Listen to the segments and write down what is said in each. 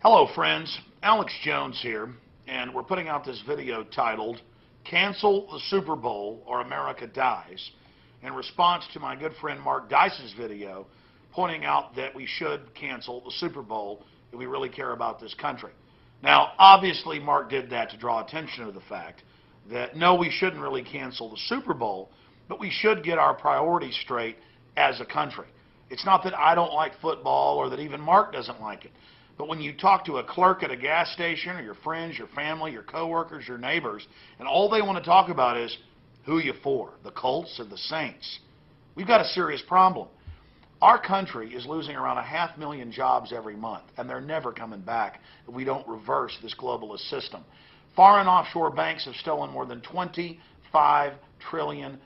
Hello friends, Alex Jones here, and we're putting out this video titled Cancel the Super Bowl or America Dies, in response to my good friend Mark Dice's video pointing out that we should cancel the Super Bowl if we really care about this country. Now, obviously Mark did that to draw attention to the fact that no, we shouldn't really cancel the Super Bowl, but we should get our priorities straight as a country. It's not that I don't like football or that even Mark doesn't like it. But when you talk to a clerk at a gas station or your friends, your family, your coworkers, your neighbors, and all they want to talk about is who you for, the Colts or the Saints, we've got a serious problem. Our country is losing around 500,000 jobs every month, and they're never coming back if we don't reverse this globalist system. Foreign offshore banks have stolen more than $25 trillion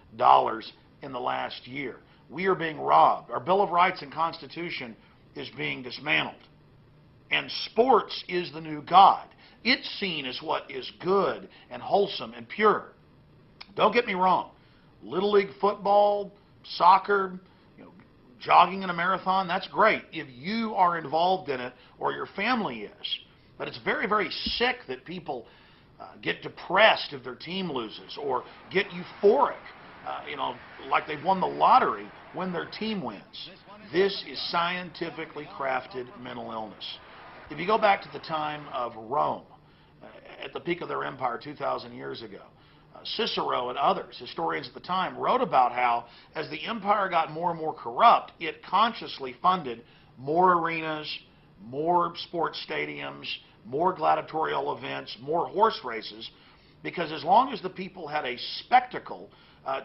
in the last year. We are being robbed. Our Bill of Rights and Constitution is being dismantled. And sports is the new God. It's seen as what is good and wholesome and pure. Don't get me wrong. Little League football, soccer, jogging in a marathon, that's great if you are involved in it or your family is. But it's very, very sick that people get depressed if their team loses or get euphoric, like they've won the lottery when their team wins. This is scientifically crafted mental illness. If you go back to the time of Rome, at the peak of their empire 2,000 years ago, Cicero and others, historians at the time, wrote about how as the empire got more and more corrupt, it consciously funded more arenas, more sports stadiums, more gladiatorial events, more horse races, because as long as the people had a spectacle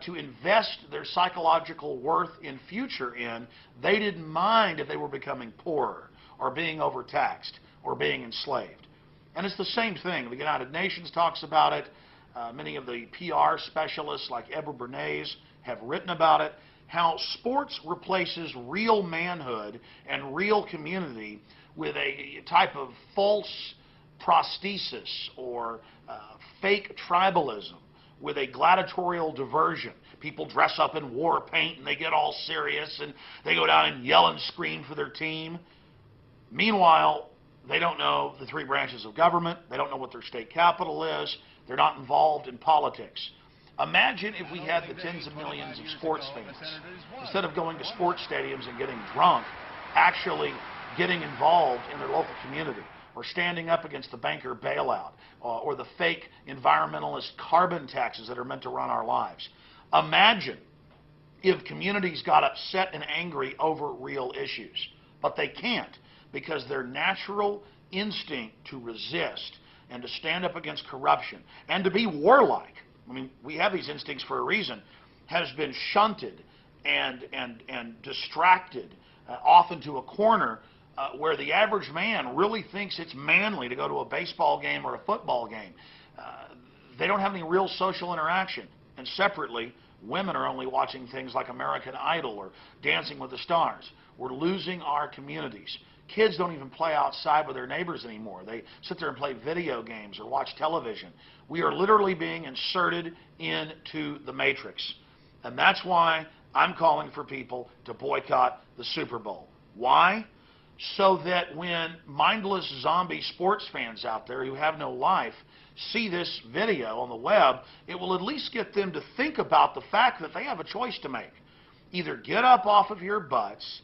to invest their psychological worth in future in, they didn't mind if they were becoming poorer or being overtaxed or being enslaved. And it's the same thing. The United Nations talks about it. Many of the PR specialists like Edward Bernays have written about it, how sports replaces real manhood and real community with a type of false prosthesis or fake tribalism with a gladiatorial diversion. People dress up in war paint and they get all serious and they go down and yell and scream for their team. Meanwhile, they don't know the three branches of government. They don't know what their state capital is. They're not involved in politics. Imagine if we had the tens of millions of sports fans, instead of going to sports stadiums and getting drunk, actually getting involved in their local community, or standing up against the banker bailout, or the fake environmentalist carbon taxes that are meant to run our lives. Imagine if communities got upset and angry over real issues, but they can't, because their natural instinct to resist and to stand up against corruption and to be warlike, I mean, we have these instincts for a reason, has been shunted and distracted, often to a corner where the average man really thinks it's manly to go to a baseball game or a football game. They don't have any real social interaction. And separately, women are only watching things like American Idol or Dancing with the Stars. We're losing our communities. Kids don't even play outside with their neighbors anymore. They sit there and play video games or watch television. We are literally being inserted into the matrix. And that's why I'm calling for people to boycott the Super Bowl. Why? So that when mindless zombie sports fans out there who have no life see this video on the web, it will at least get them to think about the fact that they have a choice to make. Either get up off of your butts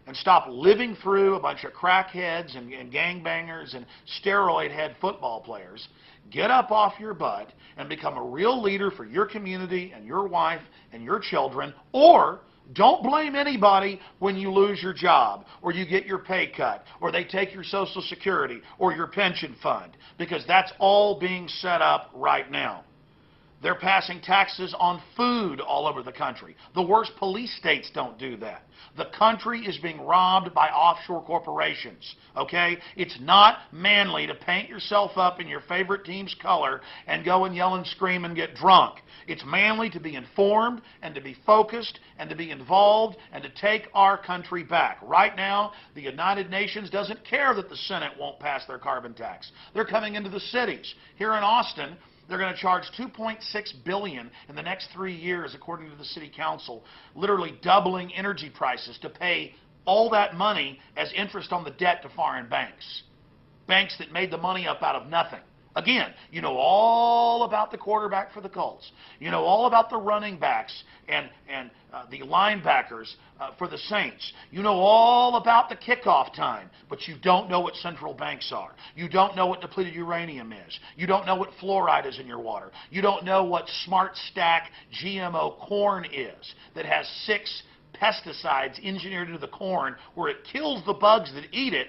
and stop living through a bunch of crackheads and gangbangers and steroid-head football players. Get up off your butt and become a real leader for your community and your wife and your children, or don't blame anybody when you lose your job or you get your pay cut or they take your Social Security or your pension fund, because that's all being set up right now. They're passing taxes on food all over the country. The worst police states don't do that. The country is being robbed by offshore corporations, okay? It's not manly to paint yourself up in your favorite team's color and go and yell and scream and get drunk. It's manly to be informed and to be focused and to be involved and to take our country back. Right now, the United Nations doesn't care that the Senate won't pass their carbon tax. They're coming into the cities. Here in Austin, they're going to charge $2.6 billion in the next 3 years, according to the city council, literally doubling energy prices to pay all that money as interest on the debt to foreign banks. Banks that made the money up out of nothing. Again, you know all about the quarterback for the Colts. You know all about the running backs and the linebackers for the Saints. You know all about the kickoff time, but you don't know what central banks are. You don't know what depleted uranium is. You don't know what fluoride is in your water. You don't know what Smart Stack GMO corn is that has 6 pesticides engineered into the corn where it kills the bugs that eat it,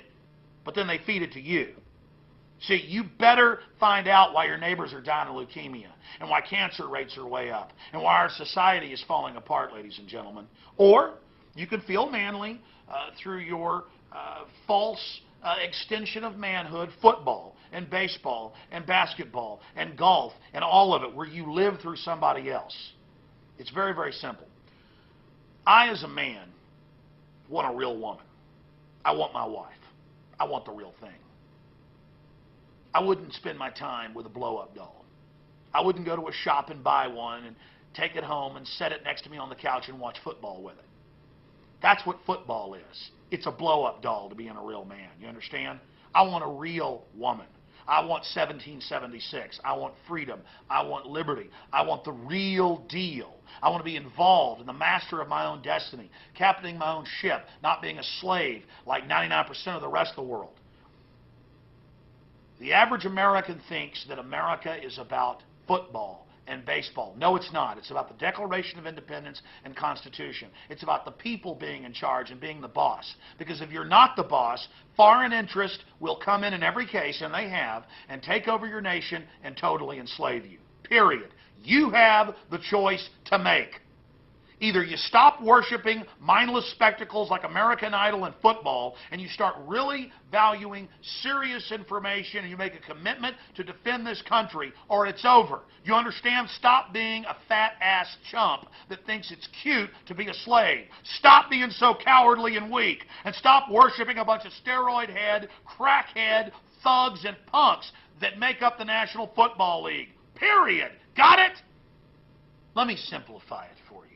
but then they feed it to you. See, you better find out why your neighbors are dying of leukemia and why cancer rates are way up and why our society is falling apart, ladies and gentlemen. Or you can feel manly through your false extension of manhood, football and baseball and basketball and golf and all of it, where you live through somebody else. It's very, very simple. I, as a man, want a real woman. I want my wife. I want the real thing. I wouldn't spend my time with a blow-up doll. I wouldn't go to a shop and buy one and take it home and set it next to me on the couch and watch football with it. That's what football is. It's a blow-up doll to being a real man. You understand? I want a real woman. I want 1776. I want freedom. I want liberty. I want the real deal. I want to be involved in the master of my own destiny, captaining my own ship, not being a slave like 99% of the rest of the world. The average American thinks that America is about football and baseball. No, it's not. It's about the Declaration of Independence and Constitution. It's about the people being in charge and being the boss. Because if you're not the boss, foreign interest will come in every case, and they have, and take over your nation and totally enslave you. Period. You have the choice to make. Either you stop worshiping mindless spectacles like American Idol and football, and you start really valuing serious information, and you make a commitment to defend this country, or it's over. You understand? Stop being a fat-ass chump that thinks it's cute to be a slave. Stop being so cowardly and weak, and stop worshiping a bunch of steroid-head, crackhead, thugs, and punks that make up the National Football League. Period. Got it? Let me simplify it for you.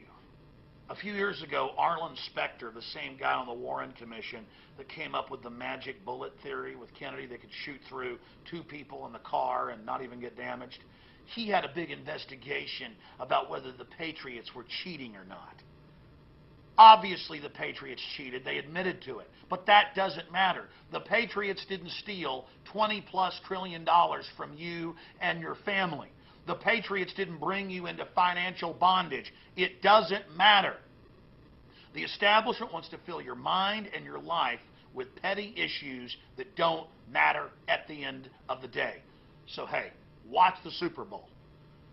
A few years ago, Arlen Specter, the same guy on the Warren Commission that came up with the magic bullet theory with Kennedy that could shoot through 2 people in the car and not even get damaged, he had a big investigation about whether the Patriots were cheating or not. Obviously, the Patriots cheated. They admitted to it. But that doesn't matter. The Patriots didn't steal $20+ trillion from you and your family. The Patriots didn't bring you into financial bondage. It doesn't matter. The establishment wants to fill your mind and your life with petty issues that don't matter at the end of the day. So, hey, watch the Super Bowl.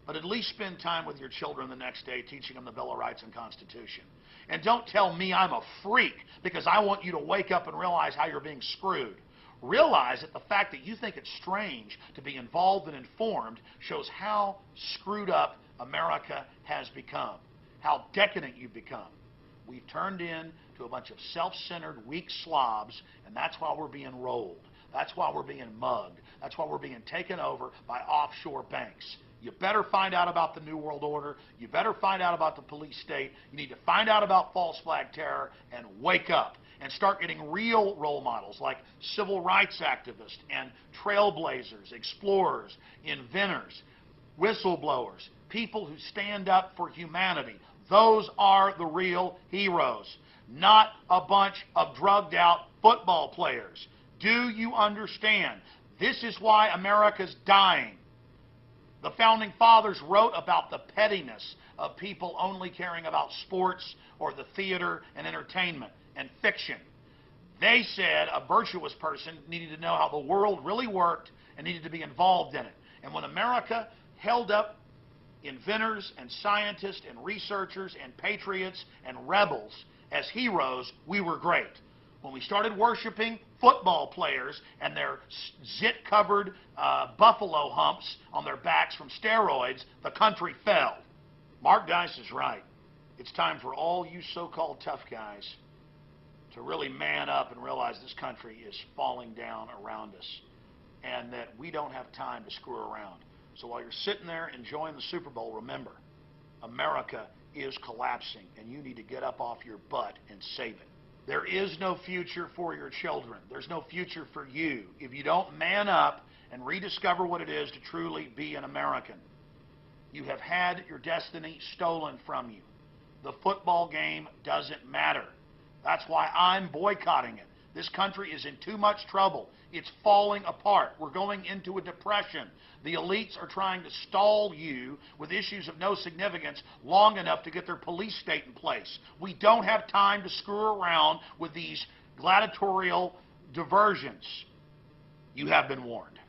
But at least spend time with your children the next day teaching them the Bill of Rights and Constitution. And don't tell me I'm a freak because I want you to wake up and realize how you're being screwed. Realize that the fact that you think it's strange to be involved and informed shows how screwed up America has become, how decadent you've become. We've turned into a bunch of self-centered, weak slobs, and that's why we're being rolled. That's why we're being mugged. That's why we're being taken over by offshore banks. You better find out about the New World Order. You better find out about the police state. You need to find out about false flag terror and wake up and start getting real role models like civil rights activists and trailblazers, explorers, inventors, whistleblowers, people who stand up for humanity. Those are the real heroes, not a bunch of drugged out football players. Do you understand? This is why America's dying. The Founding Fathers wrote about the pettiness of people only caring about sports or the theater and entertainment and fiction. They said a virtuous person needed to know how the world really worked and needed to be involved in it. And when America held up inventors and scientists and researchers and patriots and rebels as heroes, we were great. When we started worshiping football players and their zit-covered buffalo humps on their backs from steroids, the country fell. Mark Dice is right. It's time for all you so-called tough guys to really man up and realize this country is falling down around us and that we don't have time to screw around. So while you're sitting there enjoying the Super Bowl, remember, America is collapsing, and you need to get up off your butt and save it. There is no future for your children. There's no future for you if you don't man up and rediscover what it is to truly be an American. You have had your destiny stolen from you. The football game doesn't matter. That's why I'm boycotting it. This country is in too much trouble. It's falling apart. We're going into a depression. The elites are trying to stall you with issues of no significance long enough to get their police state in place. We don't have time to screw around with these gladiatorial diversions. You have been warned.